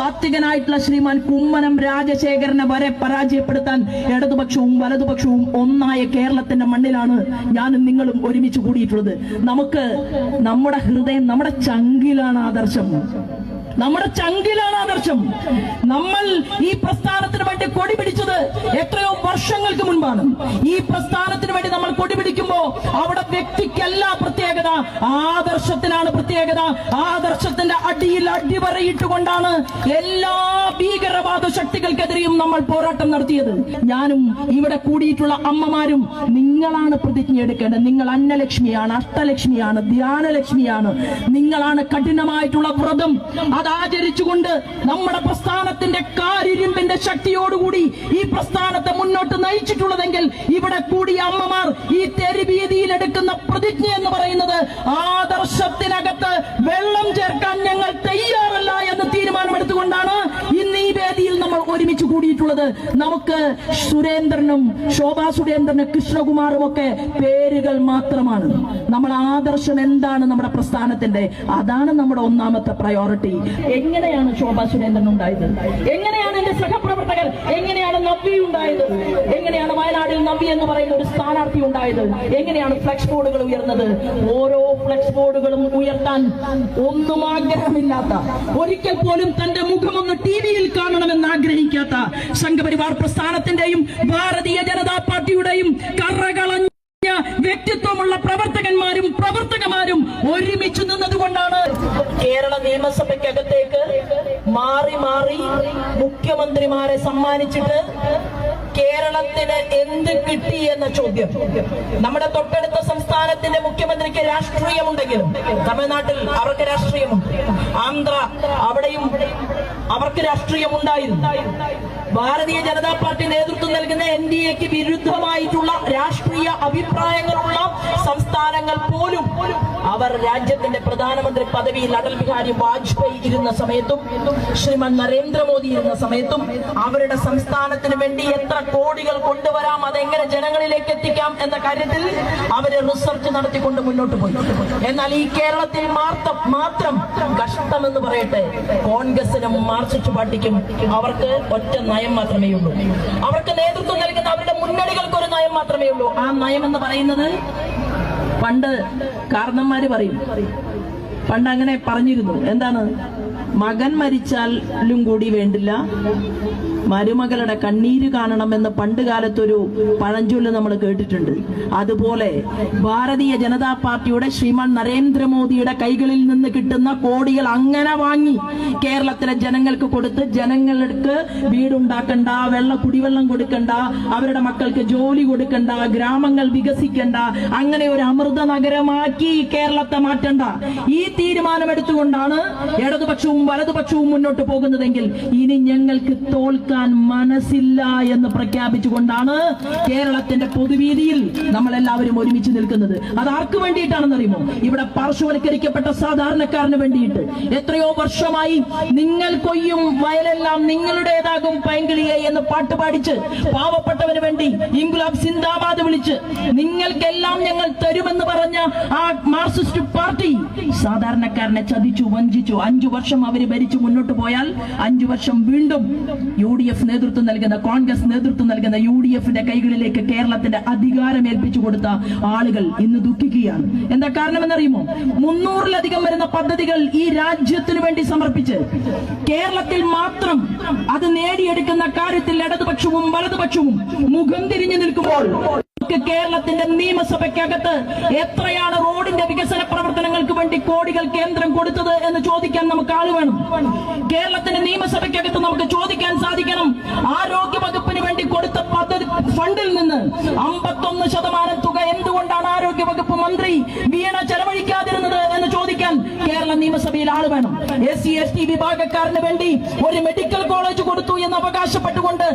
സാത്വികനായിട്ടുള്ള ശ്രീമാൻ കുമ്മനം രാജശേഖരനെ വരെ പരാജയപ്പെടുത്താൻ ഇടതുപക്ഷവും വലതുപക്ഷവും ഒന്നായ കേരളത്തിന്റെ മണ്ണിലാണ് ഞാനും നിങ്ങളും ഒരുമിച്ച് കൂടിയിട്ടുള്ളത്. നമുക്ക് നമ്മുടെ ഹൃദയം, നമ്മുടെ ചങ്കിലാണ് ആദർശം, നമ്മുടെ ചങ്കിലാണ് ആദർശം. നമ്മൾ ഈ പ്രസ്ഥാനത്തിന് വേണ്ടി കൊടി പിടിച്ചത് എത്രയോ വർഷങ്ങൾക്ക് മുൻപാണ്. ഈ പ്രസ്ഥാനത്തിന് വേണ്ടി നമ്മൾ കൊടി പിടിക്കുമ്പോ അവിടെ വ്യക്തിക്കല്ല പ്രത്യേകത, ആദർശത്തിനാണ് പ്രത്യേകത. ആദർശത്തിന്റെ അടിയിൽ അടിവരയിട്ടുകൊണ്ടാണ് എല്ലാ ഭീകരവാദ ശക്തികൾക്കെതിരെയും നമ്മൾ പോരാട്ടം നടത്തിയത്. ഞാനും ഇവിടെ കൂടിയിട്ടുള്ള അമ്മമാരും നിങ്ങളാണ് പ്രതിജ്ഞ എടുക്കേണ്ടത്. നിങ്ങൾ അന്നലക്ഷ്മിയാണ്, അഷ്ടലക്ഷ്മിയാണ്, ധ്യാനലക്ഷ്മിയാണ്. നിങ്ങളാണ് കഠിനമായിട്ടുള്ള വ്രതം ആചരിച്ചുകൊണ്ട് നമ്മുടെ പ്രസ്ഥാനത്തിന്റെ കാരിരുമ്പിന്റെ ശക്തിയോടുകൂടി ഈ പ്രസ്ഥാനത്തെ മുന്നോട്ട് നയിച്ചിട്ടുള്ളതെങ്കിൽ ഇവിടെ കൂടിയ അമ്മമാർ ഈ തെരുവീതിയിൽ എടുക്കുന്ന പ്രതിജ്ഞ എന്ന് പറയുന്നത് ആദർശത്തിനകത്ത് വെള്ളം ചേർക്കാൻ ഞങ്ങൾ തയ്യാറല്ല എന്ന് തീരുമാനമെടുത്തുകൊണ്ടാണ് ഇന്ന് ഈ വേദിയിൽ നമ്മൾ ഒരുമിച്ച് കൂടിയിട്ടുള്ളത്. നമുക്ക് സുരേന്ദ്രനും ശോഭാ സുരേന്ദ്രനും കൃഷ്ണകുമാറും ഒക്കെ പേരുകൾ മാത്രമാണ്. നമ്മുടെ ആദർശം എന്താണ് നമ്മുടെ പ്രസ്ഥാനത്തിന്റെ, അതാണ് നമ്മുടെ ഒന്നാമത്തെ പ്രയോറിറ്റി. എങ്ങനെയാണ് ശോഭാ സുരേന്ദ്രൻ ഉണ്ടായത്? എങ്ങനെയാണ് എന്റെ സഹപ്രവർത്തകർ, എങ്ങനെയാണ് നവ്യ ഉണ്ടായത്? എങ്ങനെയാണ് വയനാട്ടിൽ നവ്യ എന്ന് പറയുന്ന ഒരു സ്ഥാനാർത്ഥി ഉണ്ടായത്? എങ്ങനെയാണ് ഫ്ലെക്സ് ബോർഡുകൾ ഉയർന്നത്? ഓരോ ഫ്ലെക്സ് ബോർഡുകളും ഉയർത്താൻ ഒന്നും ആഗ്രഹമില്ലാത്ത, ഒരിക്കൽ പോലും തന്റെ മുഖമൊന്ന് ടിവിയിൽ കാണണമെന്ന് ആഗ്രഹിക്കാത്ത സംഘപരിവാർ പ്രസ്ഥാനത്തിന്റെയും ഭാരതീയ ജനതാ പാർട്ടിയുടെയും കറകളഞ്ഞ വ്യക്തിത്വമുള്ള പ്രവർത്തകന്മാരും പ്രവർത്തകമാരും ഒരുമിച്ച് നിന്നതുകൊണ്ടാണ് കേരള നിയമസഭയ്ക്കകത്തേക്ക് മാറി മാറി മുഖ്യമന്ത്രിമാരെ സമ്മാനിച്ചിട്ട് കേരളത്തിന് എന്ത് കിട്ടി എന്ന ചോദ്യം. നമ്മുടെ തൊട്ടടുത്ത സംസ്ഥാനത്തിന്റെ മുഖ്യമന്ത്രിക്ക് രാഷ്ട്രീയമുണ്ടെങ്കിലും തമിഴ്നാട്ടിൽ അവർക്ക് രാഷ്ട്രീയമുണ്ട്, ആന്ധ്ര അവിടെയും അവർക്ക് രാഷ്ട്രീയമുണ്ടായിരുന്നു. ഭാരതീയ ജനതാ പാർട്ടി നേതൃത്വം നൽകുന്ന NDAക്ക് വിരുദ്ധമായിട്ടുള്ള രാഷ്ട്രീയ അഭിപ്രായങ്ങളുള്ള സംസ്ഥാനങ്ങൾ പോലും അവർ രാജ്യത്തിന്റെ പ്രധാനമന്ത്രി പദവിയിൽ അടൽ ബിഹാരി വാജ്പേയി ഇരുന്ന സമയത്തും ശ്രീമാൻ നരേന്ദ്രമോദി ഇരുന്ന സമയത്തും അവരുടെ സംസ്ഥാനത്തിന് വേണ്ടി എത്ര കോടികൾ കൊണ്ടുവരാം, അതെങ്ങനെ ജനങ്ങളിലേക്ക് എത്തിക്കാം എന്ന കാര്യത്തിൽ അവര് റിസർച്ച് നടത്തിക്കൊണ്ട് മുന്നോട്ട് പോയി. എന്നാൽ ഈ കേരളത്തിൽ മാത്രം കഷ്ടമെന്ന് പറയട്ടെ, കോൺഗ്രസിനും മാർക്സിസ്റ്റ് പാർട്ടിക്കും അവർക്ക് ഒറ്റ നയം മാത്രമേ ഉള്ളൂ. അവർക്ക് നേതൃത്വം നൽകുന്ന അവരുടെ മുന്നണികൾക്ക് ഒരു നയം മാത്രമേ ഉള്ളൂ. ആ നയം എന്ന് പറയുന്നത്, പണ്ട് കാരണന്മാര് പറയും, പണ്ട് അങ്ങനെ പറഞ്ഞിരുന്നു, എന്താണ്, മകൻ മരിച്ചാലും കൂടി വേണ്ടില്ല മരുമകളുടെ കണ്ണീര് കാണണമെന്ന് പണ്ട് കാലത്തൊരു പഴഞ്ചൊല്ല് നമ്മൾ കേട്ടിട്ടുണ്ട്. അതുപോലെ ഭാരതീയ ജനതാ പാർട്ടിയുടെ ശ്രീമാൻ നരേന്ദ്രമോദിയുടെ കൈകളിൽ നിന്ന് കിട്ടുന്ന കോടികൾ അങ്ങനെ വാങ്ങി കേരളത്തിലെ ജനങ്ങൾക്ക് കൊടുത്ത്, ജനങ്ങൾക്ക് വീടുണ്ടാക്കണ്ട, കുടിവെള്ളം കൊടുക്കണ്ട, അവരുടെ മക്കൾക്ക് ജോലി കൊടുക്കണ്ട, ഗ്രാമങ്ങൾ വികസിക്കണ്ട, അങ്ങനെ ഒരു അമൃത നഗരമാക്കി കേരളത്തെ മാറ്റണ്ട, ഈ തീരുമാനമെടുത്തുകൊണ്ടാണ് ഇടതുപക്ഷവും വലതുപക്ഷവും മുന്നോട്ട് പോകുന്നതെങ്കിൽ ഇനി ഞങ്ങൾക്ക് തോൽക്കാൻ മനസ്സില്ല എന്ന് പ്രഖ്യാപിച്ചുകൊണ്ടാണ് കേരളത്തിന്റെ പൊതുവീതിയിൽ നമ്മളെല്ലാവരും ഒരുമിച്ച് നിൽക്കുന്നത്. അത് ആർക്ക് വേണ്ടിയിട്ടാണെന്ന് അറിയുമോ? ഇവിടെ പാർശ്വവൽക്കരിക്കപ്പെട്ട സാധാരണക്കാരന് വേണ്ടിയിട്ട്. എത്രയോ വർഷമായി നിങ്ങൾ കൊയ്യും വയലെല്ലാം നിങ്ങളുടേതാകും പൈങ്കിളിയെ എന്ന് പാട്ട് പാടിച്ച് പാവപ്പെട്ടവന് വേണ്ടി ഇൻകുലാബ് സിന്ദാബാദ് വിളിച്ച് നിങ്ങൾക്കെല്ലാം ഞങ്ങൾ തരുമെന്ന് പറഞ്ഞ ആ മാർക്സിസ്റ്റ് പാർട്ടി സാധാരണക്കാരനെ ചതിച്ചു, വഞ്ചിച്ചു. 5 വർഷം അവര് ഭരിച്ചു മുന്നോട്ട് പോയാൽ 5 വർഷം വീണ്ടും UDF നേതൃത്വം നൽകുന്ന, കോൺഗ്രസ് നേതൃത്വം നൽകുന്ന UDFന്റെ കൈകളിലേക്ക് കേരളത്തിന്റെ അധികാരം ഏൽപ്പിച്ചു കൊടുത്ത ആളുകൾ ഇന്ന് ദുഃഖിക്കുകയാണ്. എന്താ കാരണം എന്നറിയുമോ? 300-ലധികം വരുന്ന പദ്ധതികൾ ഈ രാജ്യത്തിനു വേണ്ടി സമർപ്പിച്ച് കേരളത്തിൽ മാത്രം അത് നേടിയെടുക്കുന്ന കാര്യത്തിൽ ഇടതുപക്ഷവും വലതുപക്ഷവും മുഖം തിരിഞ്ഞു നിൽക്കുമ്പോൾ കേരളത്തിന്റെ നിയമസഭയ്ക്കകത്ത് എത്രയാണ് റോഡിന്റെ വികസന പ്രവർത്തനങ്ങൾക്ക് വേണ്ടി കോടികൾ കേന്ദ്രം കൊടുത്തത് എന്ന് ചോദിക്കാൻ നമുക്ക് ആള് വേണം. കേരളത്തിന്റെ നിയമസഭയ്ക്കകത്ത് നമുക്ക് ചോദിക്കാൻ സാധിക്കണം, ആരോഗ്യ വകുപ്പിന് വേണ്ടി കൊടുത്ത പദ്ധതി ഫണ്ടിൽ നിന്ന് 51% തുക എന്തുകൊണ്ടാണ് ആരോഗ്യ വകുപ്പ് മന്ത്രി വീണ ചെലവഴിക്കാതിരുന്നത് എന്ന് ചോദിക്കാൻ കേരള നിയമസഭയിൽ ആള് വേണം. SC/ST വിഭാഗക്കാരന് വേണ്ടി ഒരു മെഡിക്കൽ കോളേജ് കൊടുത്തു എന്ന് അവകാശപ്പെട്ടുകൊണ്ട്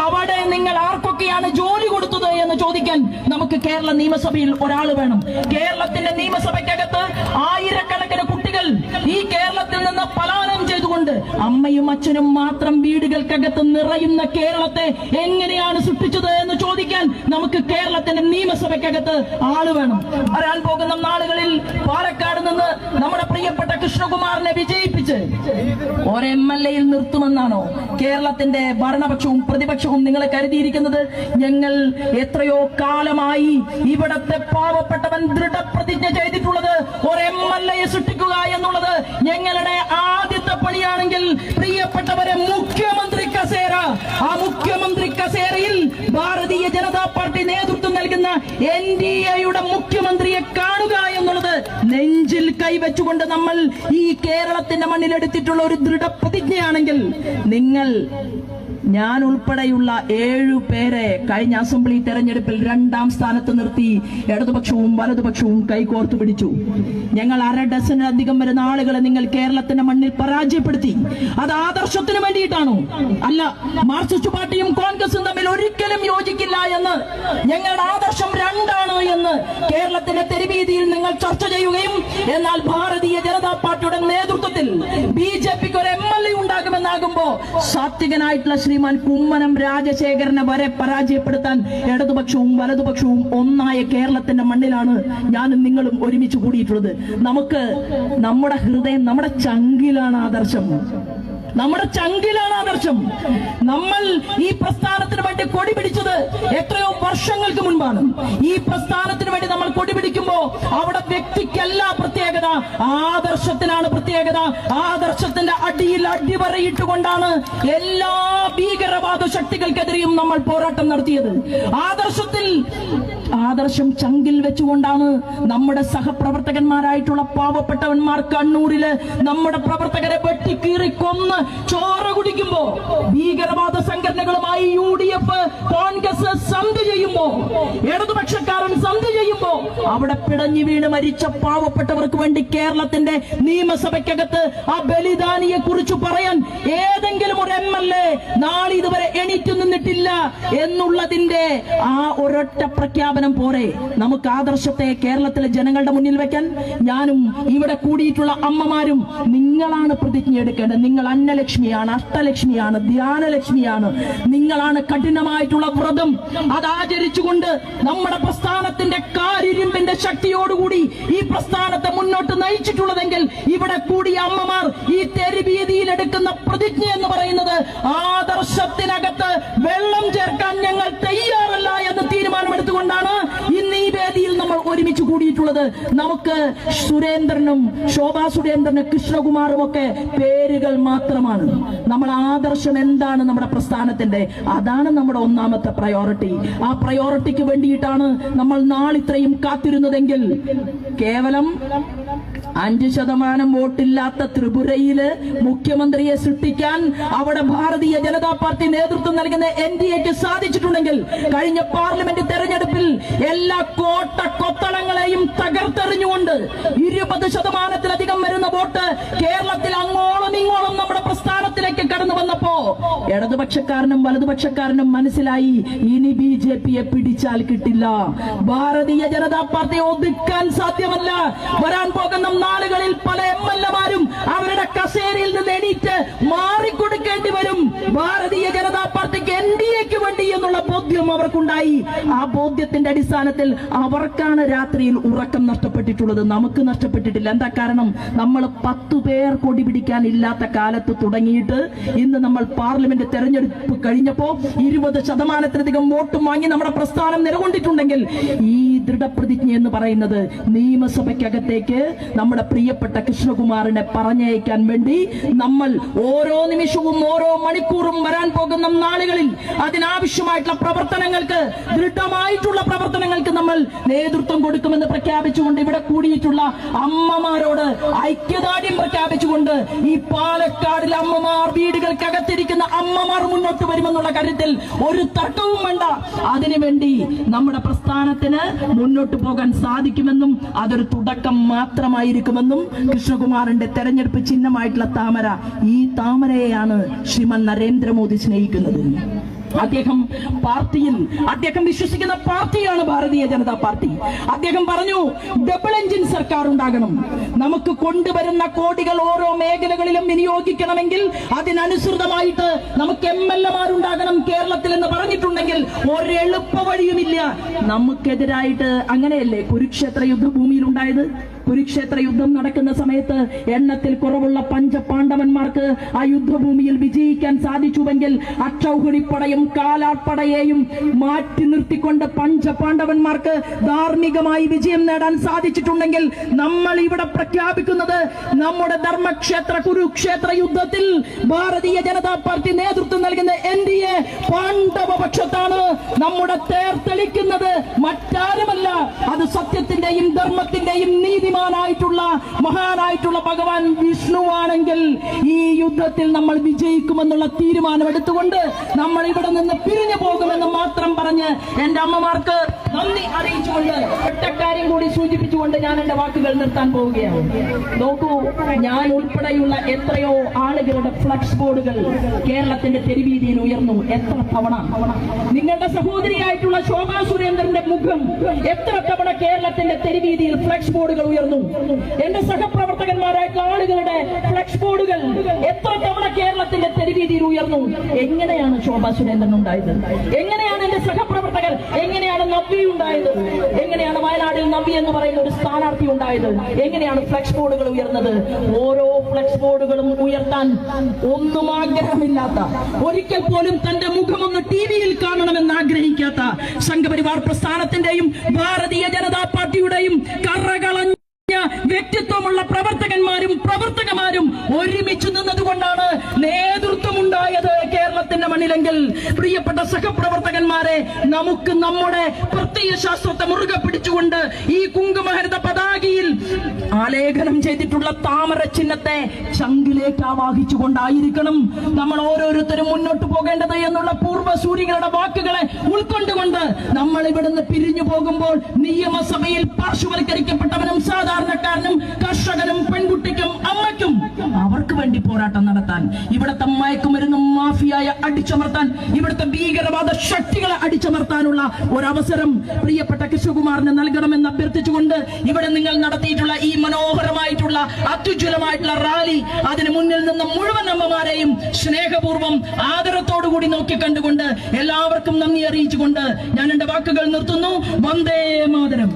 അവിടെ നിങ്ങൾ ആർക്കൊക്കെയാണ് ജോലി കൊടുത്തത് എന്ന് ചോദിക്കാൻ നമുക്ക് കേരള നിയമസഭയിൽ ഒരാൾ വേണം. കേരളത്തിന്റെ നിയമസഭയ്ക്കകത്ത് ആയിരക്കണക്കിന് കുട്ടികൾ ഈ കേരളത്തിൽ നിന്ന് പലായനം ചെയ്തുകൊണ്ട് അമ്മയും അച്ഛനും മാത്രം വീടുകൾക്കകത്ത് നിറയുന്ന കേരളത്തെ എങ്ങനെയാണ് സൃഷ്ടിച്ചത് എന്ന് ചോദിക്കാൻ നമുക്ക് കേരളത്തിന്റെ നിയമസഭയ്ക്കകത്ത് ആള് വേണം. വരാൻ പോകുന്ന നാളുകളിൽ പാലക്കാട് നിന്ന് നമ്മുടെ പ്രിയപ്പെട്ട കൃഷ്ണകുമാറിനെ വിജയിപ്പിച്ച് ഒരു MLA-യിൽ നിർത്തുമെന്നാണോ കേരളത്തിന്റെ ഭരണപക്ഷവും പ്രതിപക്ഷവും നിങ്ങളെ കരുതിയിരിക്കുന്നത്? ഞങ്ങൾ എത്രയോ കാലമായി ഇവിടത്തെ പാവപ്പെട്ടവൻ ദൃഢപ്രതിജ്ഞ ചെയ്തിട്ടുള്ളത് ഒരു MLA-യെ സൃഷ്ടിക്കുക എന്നുള്ളത് ഞങ്ങളുടെ ആദ്യത്തെ പണിയാണെങ്കിൽ പ്രിയപ്പെട്ടവരെ, മുഖ്യമന്ത്രി കസേര, ആ മുഖ്യമന്ത്രി കസേരയിൽ ഭാരതീയ ജനതാ പാർട്ടി നേതൃത്വം നൽകുന്ന NDA-യുടെ മുഖ്യമന്ത്രിയെ കാണുക എന്നുള്ളത് നെഞ്ചിൽ കൈവച്ചുകൊണ്ട് നമ്മൾ ഈ കേരളത്തിന്റെ മണ്ണിലെടുത്തിട്ടുള്ള ഒരു ദൃഢപ്രതിജ്ഞയാണെങ്കിൽ നിങ്ങൾ, ഞാൻ ഉൾപ്പെടെയുള്ള 7 പേരെ കഴിഞ്ഞ അസംബ്ലി തെരഞ്ഞെടുപ്പിൽ 2ാം സ്ഥാനത്ത് നിർത്തി ഇടതുപക്ഷവും വലതുപക്ഷവും കൈകോർത്തു പിടിച്ചു. ഞങ്ങൾ 1/2 ഡസനിലധികം വരുന്ന ആളുകളെ നിങ്ങൾ കേരളത്തിന്റെ മണ്ണിൽ പരാജയപ്പെടുത്തി. അത് ആദർശത്തിന് വേണ്ടിയിട്ടാണോ? അല്ല. മാർക്സിസ്റ്റ് പാർട്ടിയും കോൺഗ്രസും തമ്മിൽ ഒരിക്കലും യോജിക്കില്ല എന്ന്, ഞങ്ങളുടെ ആദർശം 2ആണ് എന്ന് കേരളത്തിന്റെ തെരുവീതിയിൽ നിങ്ങൾ ചർച്ച ചെയ്യുകയും, എന്നാൽ ഭാരതീയ ജനതാ പാർട്ടിയുടെ നേതൃത്വത്തിൽ BJPക്ക് ഒരു MLA ഉണ്ടാകുമെന്നാകുമ്പോ സാത്വികനായിട്ടുള്ള ശ്രീമാൻ കുമ്മനം രാജശേഖരനെ വരെ പരാജയപ്പെടുത്താൻ ഇടതുപക്ഷവും വലതുപക്ഷവും ഒന്നായ കേരളത്തിന്റെ മണ്ണിലാണ് ഞാനും നിങ്ങളും ഒരുമിച്ച് കൂടിയിട്ടുള്ളത്. നമുക്ക് നമ്മുടെ ഹൃദയം, നമ്മുടെ ചങ്കിലാണ് ആദർശം. നമ്മുടെ ചങ്കിലാണ് ആദർശം. നമ്മൾ ഈ പ്രസ്ഥാനത്തിന് വേണ്ടി കൊടി പിടിച്ചത് എത്രയോ വർഷങ്ങൾക്ക് മുൻപാണ്. ഈ പ്രസ്ഥാനത്തിന് വേണ്ടി നമ്മൾ കൊടി പിടിക്കുമ്പോ അവിടെ വ്യക്തിക്കല്ല പ്രത്യേകത, ആദർശത്തിനാണ് പ്രത്യേകത. ആദർശത്തിന്റെ അടിയിൽ അടിവരയിട്ടുകൊണ്ടാണ് എല്ലാ ഭീകരവാദ ശക്തികൾക്കെതിരെയും നമ്മൾ പോരാട്ടം നടത്തിയത്. ആദർശം ചങ്കിൽ വെച്ചുകൊണ്ടാണ് നമ്മുടെ സഹപ്രവർത്തകന്മാരായിട്ടുള്ള പാവപ്പെട്ടവന്മാർ കണ്ണൂരില് നമ്മുടെ പ്രവർത്തകരെ വെട്ടിക്കീറി കൊന്ന് ചോര കുടിക്കുമ്പോ, ഭീകരവാദ സംഘടനകളുമായി UDF കോൺഗ്രസ് സന്ധി ചെയ്യുമ്പോ, ഇടതുപക്ഷക്കാരൻ സന്ധി ചെയ്യുമ്പോ, അവിടെ പിടഞ്ഞു വീണ് മരിച്ച പാവപ്പെട്ടവർക്ക് വേണ്ടി കേരളത്തിന്റെ നിയമസഭയ്ക്കകത്ത് ആ ബലിദാനിയെ കുറിച്ച് പറയാൻ ഏതെങ്കിലും ഒരു MLA നാളെ ഇതുവരെ എണീറ്റ് നിന്നിട്ടില്ല എന്നുള്ളതിന്റെ ആ ഒരൊറ്റ പ്രഖ്യാപനം പോരെ നമുക്ക് ആദർശത്തെ കേരളത്തിലെ ജനങ്ങളുടെ മുന്നിൽ വെക്കാൻ? ഞാനും ഇവിടെ കൂടിയിട്ടുള്ള അമ്മമാരും നിങ്ങളാണ് പ്രതിജ്ഞ എടുക്കേണ്ടത്. നിങ്ങൾ അന്നലക്ഷ്മിയാണ്, അഷ്ടലക്ഷ്മിയാണ്, ധ്യാനലക്ഷ്മിയാണ്. നിങ്ങളാണ് കഠിനമായിട്ടുള്ള വ്രതം അത് ആചരിച്ചുകൊണ്ട് നമ്മുടെ പ്രസ്ഥാനത്തിന്റെ കാരിരുമ്പിന്റെ ശക്തിയോടുകൂടി ഈ പ്രസ്ഥാനത്തെ മുന്നോട്ട് നയിച്ചിട്ടുള്ളതെങ്കിൽ ഇവിടെ കൂടിയ അമ്മമാർ ഈ തെരുവീതിയിൽ എടുക്കുന്ന പ്രതിജ്ഞ എന്ന് പറയുന്നത് ആദർശത്തിനകത്ത് വെള്ളം ചേർക്കാൻ ഞങ്ങൾ തയ്യാറല്ല എന്ന് തീരുമാനമെടുത്തുകൊണ്ടാണ് ഇന്ന് ഈ വേദിയിൽ നമ്മൾ ഒരുമിച്ച് കൂടിയിട്ടുള്ളത്. നമുക്ക് സുരേന്ദ്രനും ശോഭാ സുരേന്ദ്രനും കൃഷ്ണകുമാറും ഒക്കെ പേരുകൾ മാത്രമാണ്. നമ്മൾ ആദർശം എന്താണ് നമ്മുടെ പ്രസ്ഥാനത്തിന്റെ, അതാണ് നമ്മുടെ ഒന്നാമത്തെ പ്രയോറിറ്റി. ആ പ്രയോറിറ്റിക്ക് വേണ്ടിയിട്ടാണ് നമ്മൾ നാളിത്രയും കാത്തിരുന്നതെങ്കിൽ കേവലം 5% വോട്ടില്ലാത്ത ത്രിപുരയില് മുഖ്യമന്ത്രിയെ സൃഷ്ടിക്കാൻ അവിടെ ഭാരതീയ ജനതാ പാർട്ടി നേതൃത്വം നൽകുന്ന NDAക്ക് സാധിച്ചിട്ടുണ്ടെങ്കിൽ, കഴിഞ്ഞ പാർലമെന്റ് തെരഞ്ഞെടുപ്പിൽ എല്ലാ കോട്ട കൊത്തളങ്ങളെയും തകർത്തെറിഞ്ഞുകൊണ്ട് 20%-ലധികം വരുന്ന വോട്ട് കേരളത്തിൽ അങ്ങോളം ഇങ്ങോളം നമ്മുടെ പ്രസ്ഥാനത്തിലേക്ക് കടന്നു വന്നപ്പോ ഇടതുപക്ഷക്കാരനും വലതുപക്ഷക്കാരനും മനസ്സിലായി, ഇനി BJPയെ പിടിച്ചാൽ കിട്ടില്ല, ഭാരതീയ ജനതാ പാർട്ടിയെ ഒതുക്കാൻ സാധ്യമല്ല. വരാൻ പോകുന്ന നാളുകളിൽ പല MLA-മാരും അവരുടെ കസേരയിൽ നിന്ന് എണീറ്റ് മാറിക്കൊടുക്കേണ്ടി വരും. ഭാരതീയ ജനതാ പാർട്ടിക്ക് NDAക്ക് വേണ്ടി എന്നുള്ള ബോധ്യം അവർക്കുണ്ടായി. ആ ബോധ്യത്തിന്റെ അടിസ്ഥാനത്തിൽ അവർക്കാണ് രാത്രിയിൽ ഉറക്കം നഷ്ടപ്പെട്ടിട്ടുള്ളത്, നമുക്ക് നഷ്ടപ്പെട്ടിട്ടില്ല. എന്താ കാരണം? നമ്മൾ 10 പേർ കൊടി പിടിക്കാൻ ഇല്ലാത്ത കാലത്ത് തുടങ്ങിയിട്ട് ഇന്ന് നമ്മൾ പാർലമെന്റ് തെരഞ്ഞെടുപ്പ് കഴിഞ്ഞപ്പോ 20%-ലധികം വോട്ടും വാങ്ങി നമ്മുടെ പ്രസ്ഥാനം നിലകൊണ്ടിട്ടുണ്ടെങ്കിൽ, ഈ ദൃഢപ്രതിജ്ഞ എന്ന് പറയുന്നത് നിയമസഭയ്ക്കകത്തേക്ക് നമ്മുടെ പ്രിയപ്പെട്ട കൃഷ്ണകുമാറിനെ പറഞ്ഞയക്കാൻ വേണ്ടി നമ്മൾ ഓരോ നിമിഷവും ഓരോ മണിക്കൂറും വരാൻ പോകുന്ന നാളുകളിൽ അതിനാവശ്യമായിട്ടുള്ള പ്രവർത്തനങ്ങൾക്ക്, ദൃഢമായിട്ടുള്ള പ്രവർത്തനങ്ങൾക്ക് നമ്മൾ നേതൃത്വം കൊടുക്കുമെന്ന് പ്രഖ്യാപിച്ചുകൊണ്ട് ഇവിടെ കൂടിയിട്ടുള്ള അമ്മമാരോട് ഐക്യദാർഢ്യം പ്രഖ്യാപിച്ചുകൊണ്ട് ഈ പാലക്കാടിലെ അമ്മമാർ, വീടുകൾക്കകത്തിരിക്കുന്ന അമ്മമാർ മുന്നോട്ട് വരുമെന്നുള്ള കാര്യത്തിൽ ഒരു തർക്കവും വേണ്ട. അതിനുവേണ്ടി നമ്മുടെ പ്രസ്ഥാനത്തിന് മുന്നോട്ട് പോകാൻ സാധിക്കുമെന്നും അതൊരു തുടക്കം മാത്രമായിരിക്കുമെന്നും കൃഷ്ണകുമാറിന്റെ തെരഞ്ഞെടുപ്പ് ചിഹ്നമായിട്ടുള്ള താമര, ഈ താമരയെയാണ് ശ്രീമാൻ നരേന്ദ്രമോദി സ്നേഹിക്കുന്നത്. അദ്ദേഹം വിശ്വസിക്കുന്ന പാർട്ടിയാണ് ഭാരതീയ ജനതാ പാർട്ടി. അദ്ദേഹം പറഞ്ഞു ഡബിൾ എഞ്ചിൻ സർക്കാർ ഉണ്ടാകണം. നമുക്ക് കൊണ്ടുവരുന്ന കോടികൾ ഓരോ മേഖലകളിലും വിനിയോഗിക്കണമെങ്കിൽ അതിനനുസൃതമായിട്ട് നമുക്ക് MLA-മാരുണ്ടാകണം കേരളത്തിൽ എന്ന് പറഞ്ഞിട്ടുണ്ടെങ്കിൽ ഒരു എളുപ്പ വഴിയുമില്ല. നമുക്കെതിരായിട്ട് അങ്ങനെയല്ലേ കുരുക്ഷേത്ര യുദ്ധഭൂമിയിൽ ഉണ്ടായത്? കുരുക്ഷേത്ര യുദ്ധം നടക്കുന്ന സമയത്ത് എണ്ണത്തിൽ കുറവുള്ള പഞ്ചപാണ്ഡവന്മാർക്ക് ആ യുദ്ധഭൂമിയിൽ വിജയിക്കാൻ സാധിച്ചുവെങ്കിൽ അക്ഷൗഹിണിപ്പടയും കാലാട്പടയെയും മാറ്റി നിർത്തിക്കൊണ്ട് പഞ്ചപാണ്ഡവന്മാർക്ക് ധാർമ്മികമായി വിജയം നേടാൻ സാധിച്ചിട്ടുണ്ടെങ്കിൽ നമ്മൾ ഇവിടെ പ്രഖ്യാപിക്കുന്നത് നമ്മുടെ ധർമ്മക്ഷേത്ര കുരുക്ഷേത്ര യുദ്ധത്തിൽ ഭാരതീയ ജനതാ പാർട്ടി നേതൃത്വം നൽകുന്ന NDA പാണ്ഡവപക്ഷത്താണ്. നമ്മുടെ തേർ തെളിക്കുന്നത് മറ്റാരുമല്ല, അത് സത്യത്തിന്റെയും ധർമ്മത്തിന്റെയും നീതിമാനായിട്ടുള്ള മഹാനായിട്ടുള്ള ഭഗവാൻ വിഷ്ണുവാണെങ്കിൽ ഈ യുദ്ധത്തിൽ നമ്മൾ വിജയിക്കുമെന്നുള്ള തീരുമാനമെടുത്തുകൊണ്ട് നമ്മൾ ഇവിടെ നിന്ന് പിരിഞ്ഞു പോകുമെന്ന് മാത്രം പറഞ്ഞ് എന്റെ അമ്മമാർക്ക് നന്ദി അറിയിച്ചുകൊണ്ട് ഒറ്റക്കാര്യം കൂടി സൂചിപ്പിച്ചുകൊണ്ട് ഞാൻ എന്റെ വാക്കുകൾ നിർത്താൻ പോവുകയാണ്. നോക്കൂ, ഞാൻ ഉൾപ്പെടെയുള്ള എത്രയോ ആളുകളുടെ ഫ്ലക്സ് ബോർഡുകൾ കേരളത്തിന്റെ തെരുവീതിയിൽ ഉയർന്നു. എത്ര തവണ നിങ്ങളുടെ സഹോദരിയായിട്ടുള്ള ശോഭാ സുരേന്ദ്രന്റെ മുഖം എത്ര തവണ കേരളത്തിന്റെ തെരുവീതിയിൽ ഫ്ലക്സ് ബോർഡുകൾ ഉയർന്നു. എന്റെ സഹപ്രവർത്തകന്മാരായിട്ടുള്ള ആളുകളുടെ ഫ്ലക്സ് ബോർഡുകൾ എത്ര തവണ കേരളത്തിന്റെ തെരുവീതിയിൽ ഉയർന്നു. എങ്ങനെയാണ് ശോഭാ സുരേന്ദ്രൻ ഉണ്ടായത്? എങ്ങനെയാണ് എന്റെ സഹപ്രവർത്തകർ, എങ്ങനെയാണ് നവ്യ ഉണ്ടായത്? എങ്ങനെയാണ് വയനാടിൽ നവ്യ എന്ന് പറയുന്ന ഒരു സ്ഥാനാർത്ഥി ഉണ്ടായത്? എങ്ങനെയാണ് ഫ്ലക്സ് ബോർഡുകൾ ഉയർന്നത്? ഓരോ ഫ്ലക്സ് ബോർഡുകളും ഉയർത്താൻ ഒന്നും ആഗ്രഹമില്ലാത്ത, ഒരിക്കൽ പോലും തന്റെ മുഖമൊന്ന് TV-യിൽ കാണണമെന്ന് ആഗ്രഹിക്കാത്ത സംഘപരിവാർ പ്രസ്ഥാനത്തിന്റെയും ഭാരതീയ ജനതാ പാർട്ടിയുടെയും കറകളഞ്ഞ വ്യക്തിത്വമുള്ള പ്രവർത്തകന്മാരും ഒരുമിച്ച് നിന്നതുകൊണ്ടാണ് നേതൃത്വമുണ്ടായത് കേരളത്തിന്റെ മണ്ണിലെങ്കിൽ പ്രിയപ്പെട്ട സഹപ്രവർത്തകന്മാരെ, നമുക്ക് നമ്മുടെ പ്രത്യയശാസ്ത്രത്തെ മുറുകെ പിടിച്ചുകൊണ്ട് ഈ കുങ്കുമഹരിത പതാകയിൽ ആലേഖനം ചെയ്തിട്ടുള്ള താമര ചിഹ്നത്തെ ചങ്കിലേക്ക് ആവാഹിച്ചുകൊണ്ടായിരിക്കണം നമ്മൾ ഓരോരുത്തരും മുന്നോട്ട് പോകേണ്ടത് എന്നുള്ള പൂർവ്വസൂരികളുടെ വാക്കുകളെ ഉൾക്കൊണ്ടുകൊണ്ട് നമ്മൾ ഇവിടുന്ന് പിരിഞ്ഞു പോകുമ്പോൾ നിയമസഭയിൽ പാർശ്വവൽക്കരിക്കപ്പെട്ടവനും സാധാരണക്കാരനും കർഷകനും പെൺകുട്ടിക്കും അമ്മയ്ക്കും അവർക്ക് വേണ്ടി പോരാട്ടം നടത്താൻ, ഇവിടുത്തെ മയക്കുമരുന്ന് മാഫിയായ അടിച്ചമർത്താൻ, ഇവിടുത്തെ ഭീകരവാദ ശക്തികളെ അടിച്ചമർത്താനുള്ള ഒരവസരം പ്രിയപ്പെട്ട കൃഷ്ണകുമാറിന് നൽകണമെന്ന് അഭ്യർത്ഥിച്ചുകൊണ്ട് ഇവിടെ നിങ്ങൾ നടത്തിയിട്ടുള്ള ഈ മനോഹരമായിട്ടുള്ള അത്യുജ്വലമായിട്ടുള്ള റാലി, അതിന് മുന്നിൽ നിന്ന് മുഴുവൻ അമ്മമാരെയും സ്നേഹപൂർവ്വം ആദരത്തോടുകൂടി നോക്കിക്കണ്ടുകൊണ്ട് എല്ലാവർക്കും നന്ദി അറിയിച്ചുകൊണ്ട് ഞാൻ എന്റെ വാക്കുകൾ നിർത്തുന്നു. വന്ദേ മാതരം.